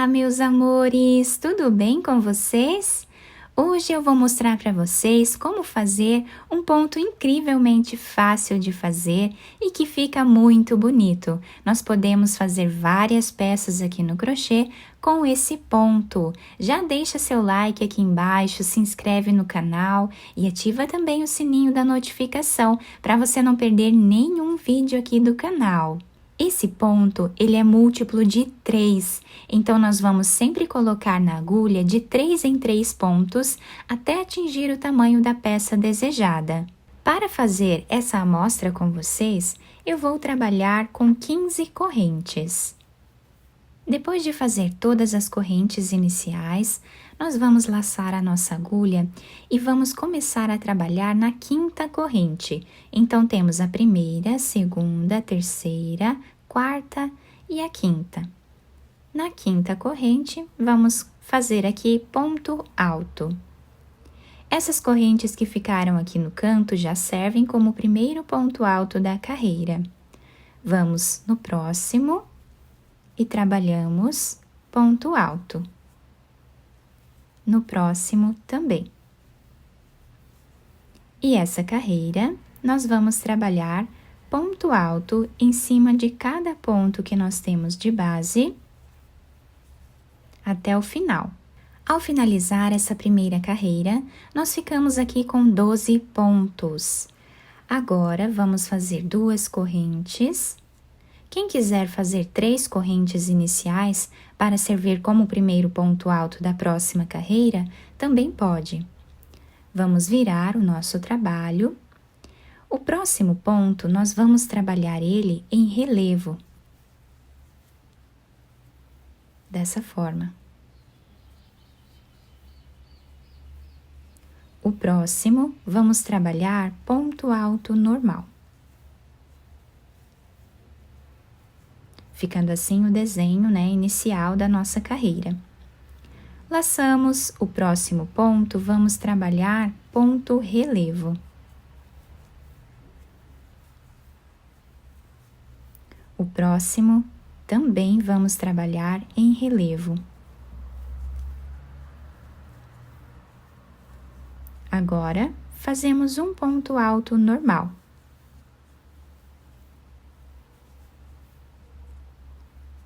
Olá, meus amores! Tudo bem com vocês? Hoje eu vou mostrar para vocês como fazer um ponto incrivelmente fácil de fazer e que fica muito bonito. Nós podemos fazer várias peças aqui no crochê com esse ponto. Já deixa seu like aqui embaixo, se inscreve no canal e ativa também o sininho da notificação para você não perder nenhum vídeo aqui do canal. Esse ponto, ele é múltiplo de 3, então nós vamos sempre colocar na agulha de 3 em 3 pontos até atingir o tamanho da peça desejada. Para fazer essa amostra com vocês, eu vou trabalhar com 15 correntes. Depois de fazer todas as correntes iniciais, nós vamos laçar a nossa agulha e vamos começar a trabalhar na 5ª corrente. Então, temos a primeira, segunda, terceira, quarta e a 5ª. Na 5ª corrente, vamos fazer aqui ponto alto. Essas correntes que ficaram aqui no canto já servem como o primeiro ponto alto da carreira. Vamos no próximo e trabalhamos ponto alto. No próximo também. E essa carreira, nós vamos trabalhar ponto alto em cima de cada ponto que nós temos de base até o final. Ao finalizar essa primeira carreira, nós ficamos aqui com 12 pontos. Agora, vamos fazer 2 correntes. Quem quiser fazer 3 correntes iniciais para servir como o primeiro ponto alto da próxima carreira, também pode. Vamos virar o nosso trabalho. O próximo ponto, nós vamos trabalhar ele em relevo. Dessa forma. O próximo, vamos trabalhar ponto alto normal. Ficando assim o desenho, inicial da nossa carreira. Laçamos o próximo ponto, vamos trabalhar ponto relevo. O próximo também vamos trabalhar em relevo. Agora, fazemos um ponto alto normal.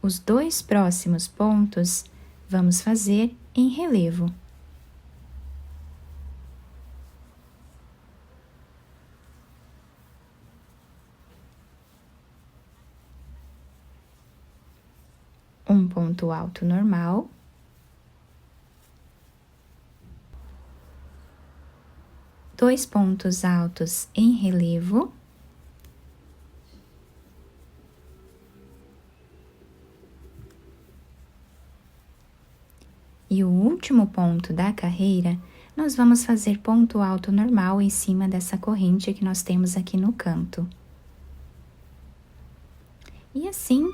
Os 2 próximos pontos, vamos fazer em relevo. Um ponto alto normal. Dois pontos altos em relevo. E o último ponto da carreira, nós vamos fazer ponto alto normal em cima dessa corrente que nós temos aqui no canto. E assim,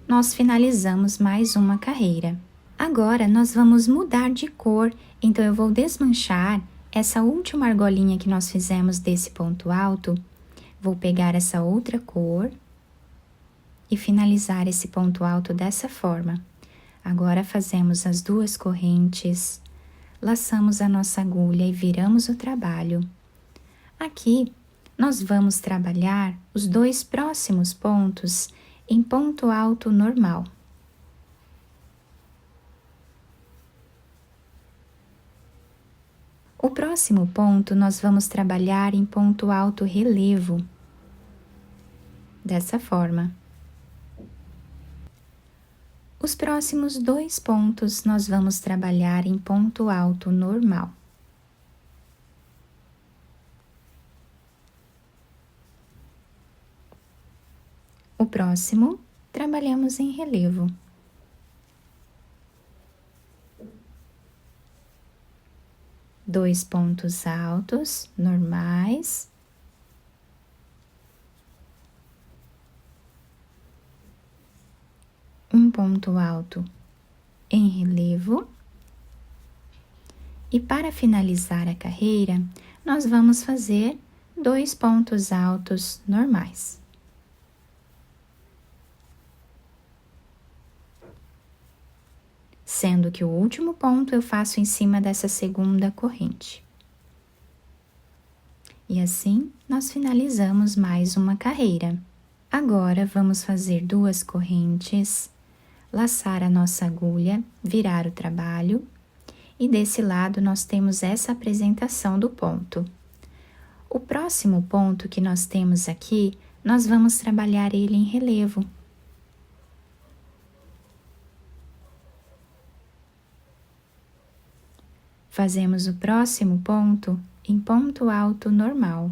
nós finalizamos mais uma carreira. Agora, nós vamos mudar de cor, então eu vou desmanchar essa última argolinha que nós fizemos desse ponto alto. Vou pegar essa outra cor e finalizar esse ponto alto dessa forma. Agora, fazemos as 2 correntes, laçamos a nossa agulha e viramos o trabalho. Aqui, nós vamos trabalhar os 2 próximos pontos em ponto alto normal. O próximo ponto, nós vamos trabalhar em ponto alto relevo. Dessa forma. Os próximos 2 pontos, nós vamos trabalhar em ponto alto normal. O próximo, trabalhamos em relevo. Dois pontos altos, normais. Um ponto alto em relevo. E para finalizar a carreira, nós vamos fazer 2 pontos altos normais. sendo que o último ponto eu faço em cima dessa segunda corrente. E assim, nós finalizamos mais uma carreira. Agora, vamos fazer 2 correntes, laçar a nossa agulha, virar o trabalho, e desse lado nós temos essa apresentação do ponto. O próximo ponto que nós temos aqui, nós vamos trabalhar ele em relevo. Fazemos o próximo ponto em ponto alto normal.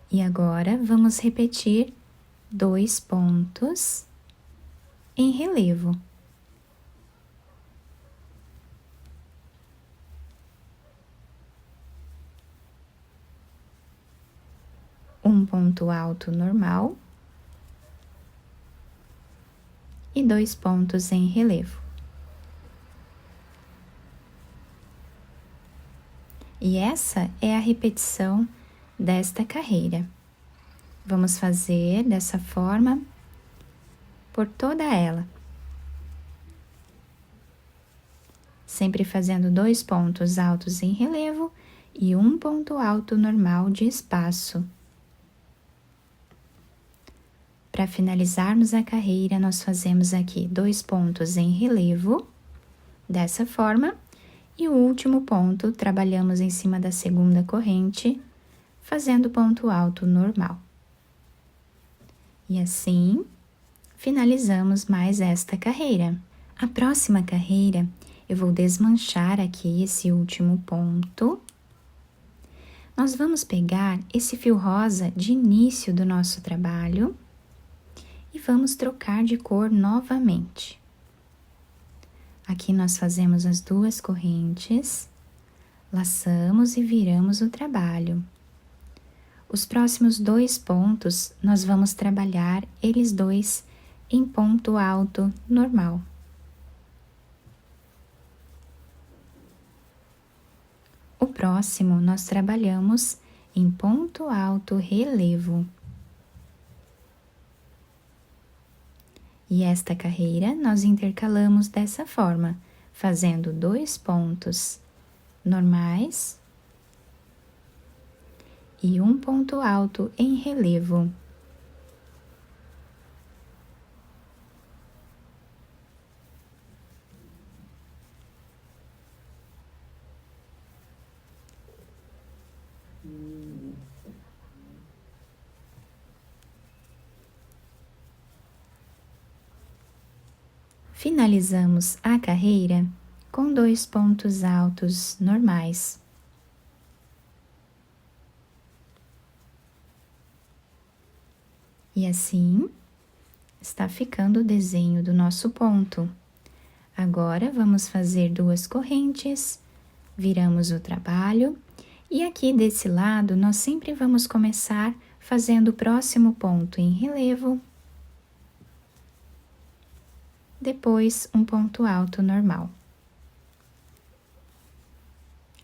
E agora, vamos repetir 2 pontos em relevo. Um ponto alto normal e 2 pontos em relevo. E essa é a repetição desta carreira. Vamos fazer dessa forma por toda ela. Sempre fazendo 2 pontos altos em relevo e um ponto alto normal de espaço. Para finalizarmos a carreira, nós fazemos aqui 2 pontos em relevo, dessa forma, e o último ponto trabalhamos em cima da segunda corrente, fazendo ponto alto normal. E assim, finalizamos mais esta carreira. A próxima carreira, eu vou desmanchar aqui esse último ponto. Nós vamos pegar esse fio rosa de início do nosso trabalho e vamos trocar de cor novamente. Aqui nós fazemos as 2 correntes, laçamos e viramos o trabalho. Os próximos 2 pontos, nós vamos trabalhar eles 2 em ponto alto normal. O próximo, nós trabalhamos em ponto alto relevo. E esta carreira nós intercalamos dessa forma, fazendo 2 pontos normais e um ponto alto em relevo. Finalizamos a carreira com 2 pontos altos normais. E assim, está ficando o desenho do nosso ponto. Agora, vamos fazer 2 correntes, viramos o trabalho, e aqui desse lado, nós sempre vamos começar fazendo o próximo ponto em relevo, depois um ponto alto normal.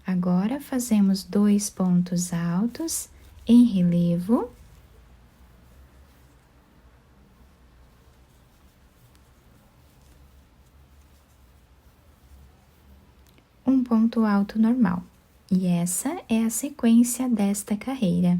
Agora, fazemos 2 pontos altos em relevo, um ponto alto normal. E essa é a sequência desta carreira.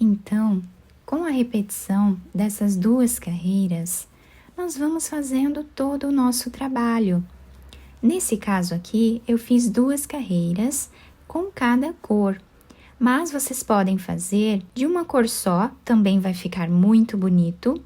Então, com a repetição dessas 2 carreiras, nós vamos fazendo todo o nosso trabalho. Nesse caso aqui, eu fiz 2 carreiras com cada cor, mas vocês podem fazer de uma cor só, também vai ficar muito bonito,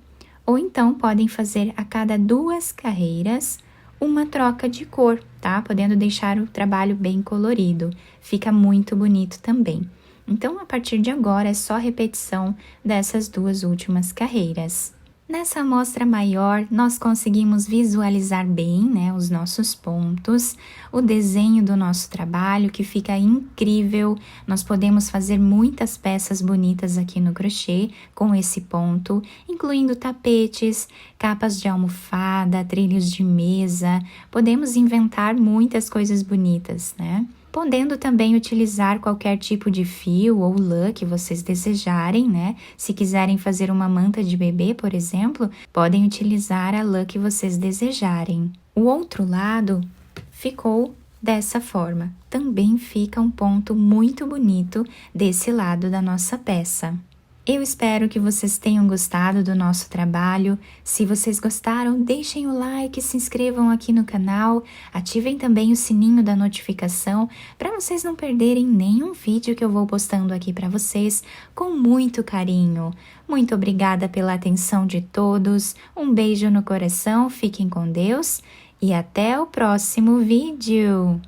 ou então podem fazer a cada 2 carreiras uma troca de cor, tá? Podendo deixar o trabalho bem colorido, fica muito bonito também. Então, a partir de agora, é só repetição dessas 2 últimas carreiras. Nessa amostra maior, nós conseguimos visualizar bem, né, os nossos pontos, o desenho do nosso trabalho, que fica incrível. Nós podemos fazer muitas peças bonitas aqui no crochê com esse ponto, incluindo tapetes, capas de almofada, trilhos de mesa. Podemos inventar muitas coisas bonitas, né? Podendo também utilizar qualquer tipo de fio ou lã que vocês desejarem, né? Se quiserem fazer uma manta de bebê, por exemplo, podem utilizar a lã que vocês desejarem. O outro lado ficou dessa forma. Também fica um ponto muito bonito desse lado da nossa peça. Eu espero que vocês tenham gostado do nosso trabalho. Se vocês gostaram, deixem o like, se inscrevam aqui no canal, ativem também o sininho da notificação para vocês não perderem nenhum vídeo que eu vou postando aqui para vocês com muito carinho. Muito obrigada pela atenção de todos, um beijo no coração, fiquem com Deus e até o próximo vídeo!